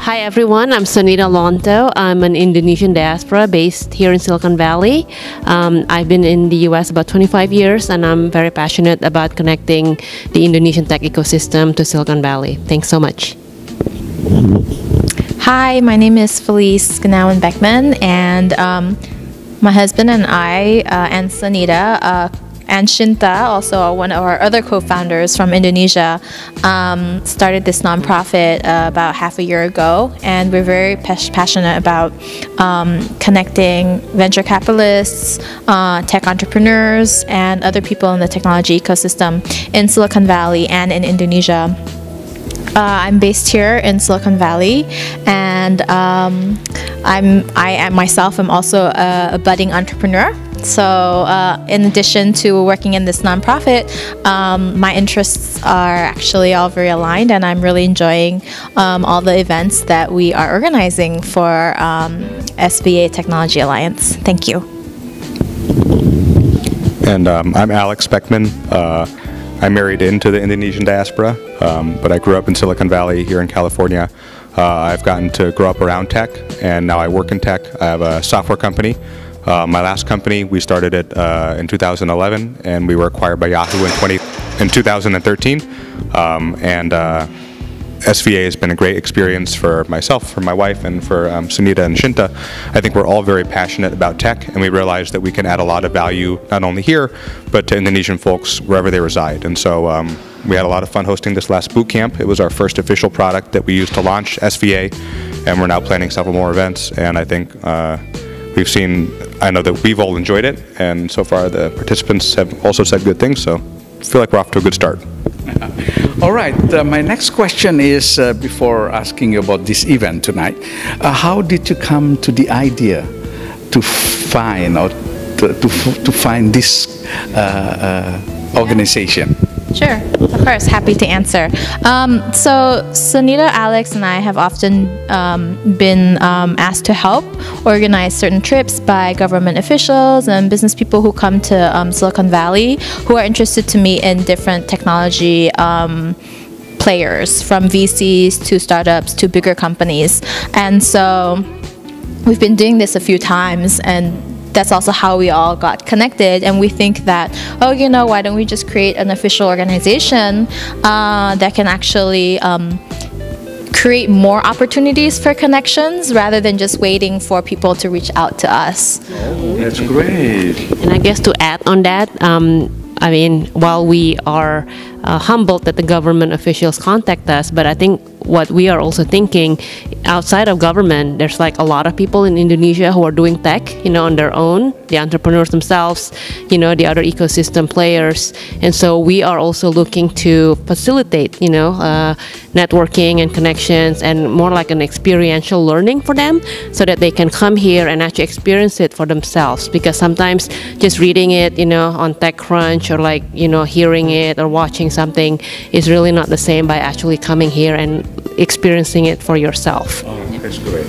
Hi everyone, I'm Sonita Lonto. I'm an Indonesian diaspora based here in Silicon Valley. I've been in the US about 25 years and I'm very passionate about connecting the Indonesian tech ecosystem to Silicon Valley. Thanks so much. Hi, my name is Felice Ganawan Beckman, and my husband and I, and Sonita, and Shinta, also one of our other co-founders from Indonesia, started this nonprofit about half a year ago, and we're very passionate about connecting venture capitalists, tech entrepreneurs, and other people in the technology ecosystem in Silicon Valley and in Indonesia. I'm based here in Silicon Valley, and I myself am also a budding entrepreneur. So in addition to working in this nonprofit, my interests are actually all very aligned, and I'm really enjoying all the events that we are organizing for SVA Technology Alliance. Thank you. And I'm Alex Beckman. I married into the Indonesian diaspora, but I grew up in Silicon Valley here in California. I've gotten to grow up around tech, and now I work in tech. I have a software company. My last company, we started it in 2011, and we were acquired by Yahoo in 2013. SVA has been a great experience for myself, for my wife, and for Sunita and Shinta. I think we're all very passionate about tech, and we realize that we can add a lot of value not only here, but to Indonesian folks wherever they reside. And so we had a lot of fun hosting this last boot camp. It was our first official product that we used to launch SVA, and we're now planning several more events. And I think I know that we've all enjoyed it, and so far the participants have also said good things, so I feel like we're off to a good start. All right, my next question is, before asking you about this event tonight, how did you come to the idea to find to find this organization? Sure, of course, happy to answer. So Sonita, Alex, and I have often been asked to help organize certain trips by government officials and business people who come to Silicon Valley who are interested to meet in different technology players, from VCs to startups to bigger companies. And so we've been doing this a few times, and that's also how we all got connected. And we think that, oh, you know, why don't we just create an official organization that can actually create more opportunities for connections rather than just waiting for people to reach out to us. Oh, that's great. And I guess to add on that, I mean, while we are humbled that the government officials contact us, but I think what we are also thinking, outside of government, there's like a lot of people in Indonesia who are doing tech, you know, on their own, the entrepreneurs themselves, you know, the other ecosystem players. And so we are also looking to facilitate, you know, networking and connections and more like an experiential learning for them so that they can come here and actually experience it for themselves. Because sometimes just reading it, you know, on TechCrunch or like, you know, hearing it or watching something is really not the same by actually coming here and experiencing it for yourself. Oh, that's great.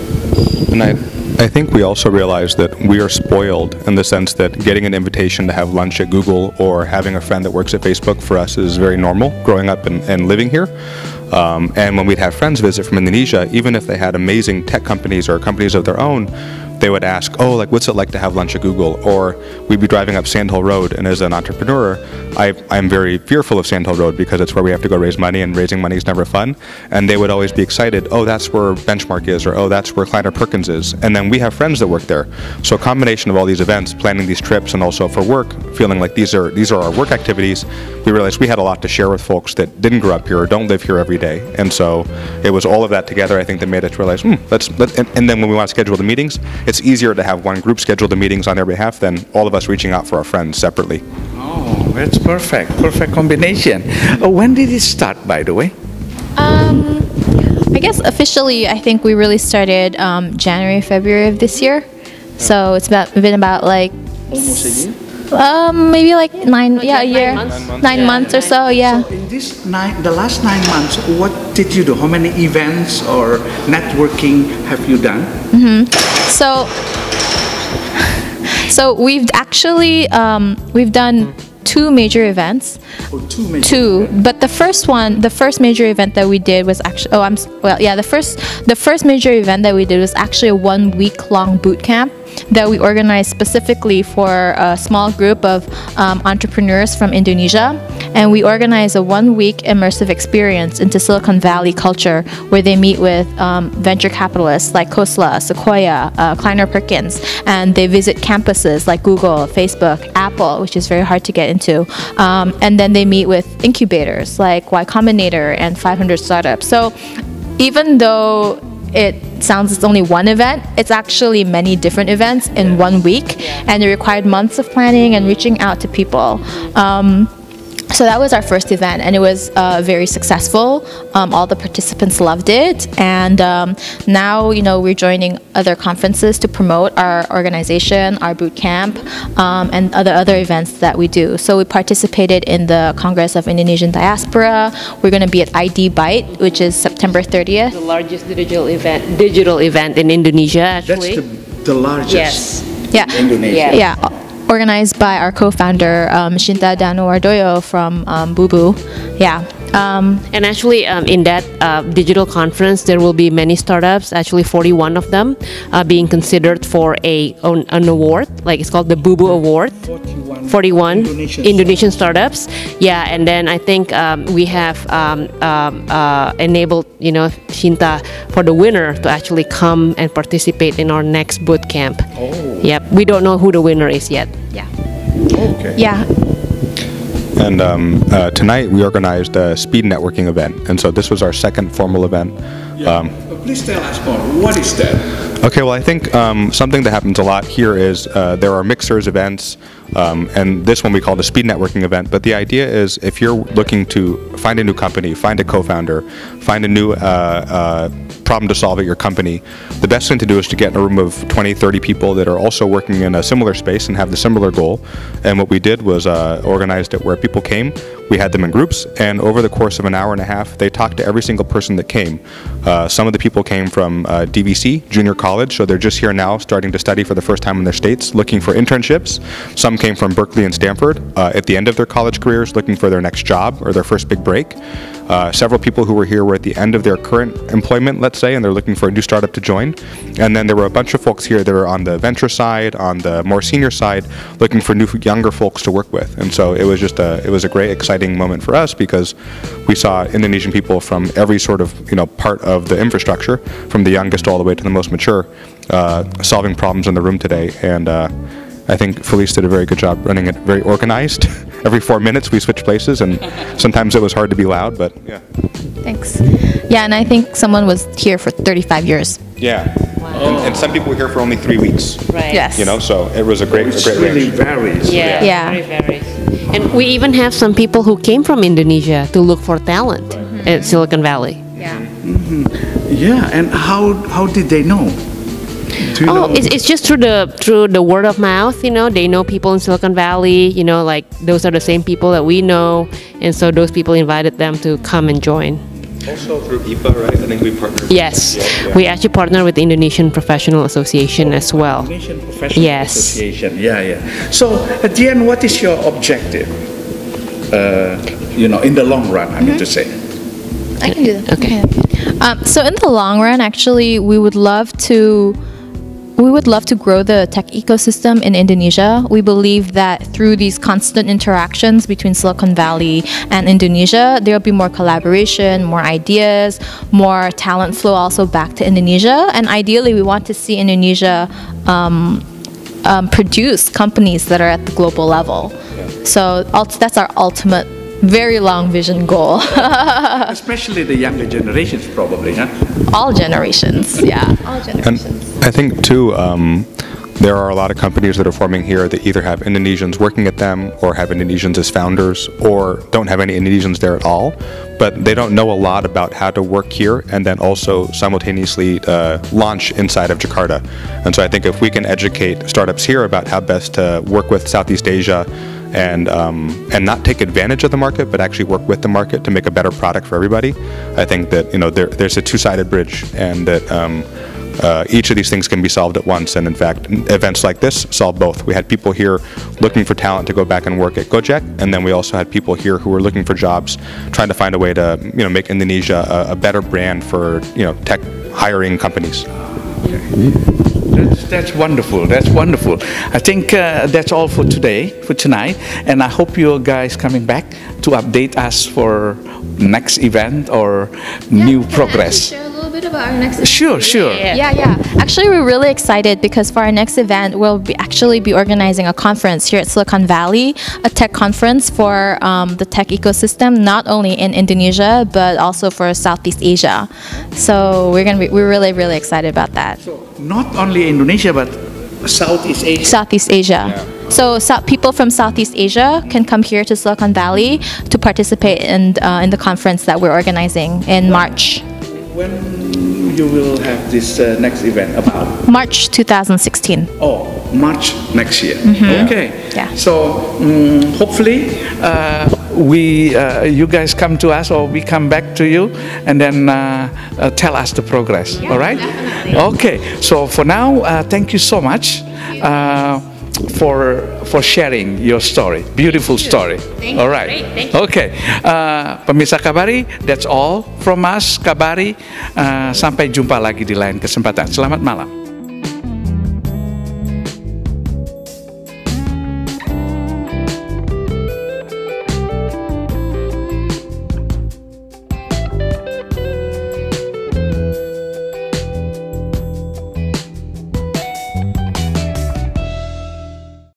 And I think we also realize that we are spoiled in the sense that getting an invitation to have lunch at Google or having a friend that works at Facebook for us is very normal, growing up and living here. And when we'd have friends visit from Indonesia, even if they had amazing tech companies or companies of their own, they would ask, oh, like, what's it like to have lunch at Google? Or we'd be driving up Sand Hill Road, and as an entrepreneur, I'm very fearful of Sand Hill Road because it's where we have to go raise money, and raising money is never fun. And they would always be excited, oh, that's where Benchmark is, or oh, that's where Kleiner Perkins is. And then we have friends that work there. So a combination of all these events, planning these trips, and also for work, feeling like these are our work activities, we realized we had a lot to share with folks that didn't grow up here or don't live here every day. And so it was all of that together, I think, that made us realize, and then when we want to schedule the meetings, it's easier to have one group schedule the meetings on their behalf than all of us reaching out for our friends separately. Oh, that's perfect. Perfect combination. When did it start, by the way? I guess officially, I think we really started January, February of this year. So it's been about like Almost a year? maybe like a year, 9 months or so, yeah. So in the last 9 months, what did you do? How many events or networking have you done? So we've actually we've done 2 major events. Oh, 2 major Two, events. but the first major event that we did was actually the first major event that we did was actually a 1-week-long boot camp that we organized specifically for a small group of entrepreneurs from Indonesia, and we organized a 1-week immersive experience into Silicon Valley culture where they meet with venture capitalists like Khosla, Sequoia, Kleiner Perkins, and they visit campuses like Google, Facebook, Apple, which is very hard to get into, and then they meet with incubators like Y Combinator and 500 startups. So even though it sounds it's only one event, it's actually many different events in 1 week, and it required months of planning and reaching out to people. So that was our first event, and it was very successful. All the participants loved it, and now we're joining other conferences to promote our organization, our boot camp, and other events that we do. So we participated in the Congress of Indonesian Diaspora. We're going to be at ID Byte, which is September 30th. The largest digital event in Indonesia, actually. That's the largest Yeah. in Indonesia. Yeah. Organized by our co-founder Shinta Danuardoyo from Bubu. Yeah. And actually, in that digital conference, there will be many startups, actually 41 of them, being considered for an award, like it's called the Bubu Award. 41 Indonesian startups. Yeah, and then I think we have enabled, Shinta for the winner to actually come and participate in our next boot camp. Oh. Yep, we don't know who the winner is yet. Yeah. Okay. Yeah. And tonight we organized a speed networking event, and so this was our second formal event. Please tell us more. What is that? Okay, well, I think something that happens a lot here is there are mixers events, and this one we call the speed networking event. But the idea is if you're looking to find a new company, find a co-founder, find a new problem to solve at your company, the best thing to do is to get in a room of 20, 30 people that are also working in a similar space and have the similar goal. And what we did was organized it where people came. We had them in groups, and over the course of an hour and a half, they talked to every single person that came. Some of the people came from DVC, junior college, so they're just here now starting to study for the first time in their states, looking for internships. Some came from Berkeley and Stanford at the end of their college careers, looking for their next job or their first big break. Several people who were here were at the end of their current employment, let's say, and they're looking for a new startup to join. And then there were a bunch of folks here that are on the venture side, on the more senior side, looking for new, younger folks to work with. And so it was just it was a great, exciting moment for us because we saw Indonesian people from every sort of part of the infrastructure, from the youngest all the way to the most mature, solving problems in the room today. And I think Felice did a very good job running it, very organized. Every 4 minutes we switched places, and sometimes it was hard to be loud, but yeah. Thanks. Yeah, and I think someone was here for 35 years. Yeah. Wow. And some people were here for only 3 weeks. Right. Yes. So it was a great really range. varies. Yeah. Yeah. Very varies. And we even have some people who came from Indonesia to look for talent at Silicon Valley. Yeah. Yeah, and how did they know? Do you know? It's just through the word of mouth. They know people in Silicon Valley. Like those are the same people that we know, and so those people invited them to come and join. Also through IPA, right? I think we partnered. Yes, Yeah. we actually partner with the Indonesian Professional Association as well. Indonesian Professional Yes. Association. Yeah. So at the end, what is your objective? In the long run, I mean to say. I can do that. Okay. So in the long run, actually, we would love to grow the tech ecosystem in Indonesia. We believe that through these constant interactions between Silicon Valley and Indonesia, there will be more collaboration, more ideas, more talent flow also back to Indonesia. And ideally, we want to see Indonesia produce companies that are at the global level. So that's our ultimate, very long vision goal. Especially the younger generations, probably, huh? All generations, yeah. All generations. And I think too, there are a lot of companies that are forming here that either have Indonesians working at them, or have Indonesians as founders, or don't have any Indonesians there at all. But they don't know a lot about how to work here and then also simultaneously launch inside of Jakarta. And so I think if we can educate startups here about how best to work with Southeast Asia and not take advantage of the market, but actually work with the market to make a better product for everybody, I think that there's a two-sided bridge, and that each of these things can be solved at once, and in fact, events like this solve both. We had people here looking for talent to go back and work at Gojek, and then we also had people here who were looking for jobs, trying to find a way to make Indonesia a better brand for tech hiring companies. That's wonderful. That's wonderful. I think that's all for tonight, and I hope you guys coming back to update us for next event or new progress. Share a little bit about our next event. Sure. Yeah. Actually, we're really excited because for our next event, we'll actually be organizing a conference here at Silicon Valley, a tech conference for the tech ecosystem, not only in Indonesia but also for Southeast Asia. So we're really excited about that. So not only Indonesia but Southeast Asia. Southeast Asia. Yeah. So people from Southeast Asia can come here to Silicon Valley to participate in the conference that we're organizing in March. When you will have this next event about? March 2016. Oh, March next year. Okay. Yeah. So hopefully you guys come to us or we come back to you and then tell us the progress. Yeah, all right? Definitely. Okay. So for now, thank you so much for sharing your story. Beautiful story. Thank you. All right. Great. Thank you. Okay. Pemirsa Kabari, that's all from us, Kabari. Sampai jumpa lagi di lain kesempatan. Selamat malam.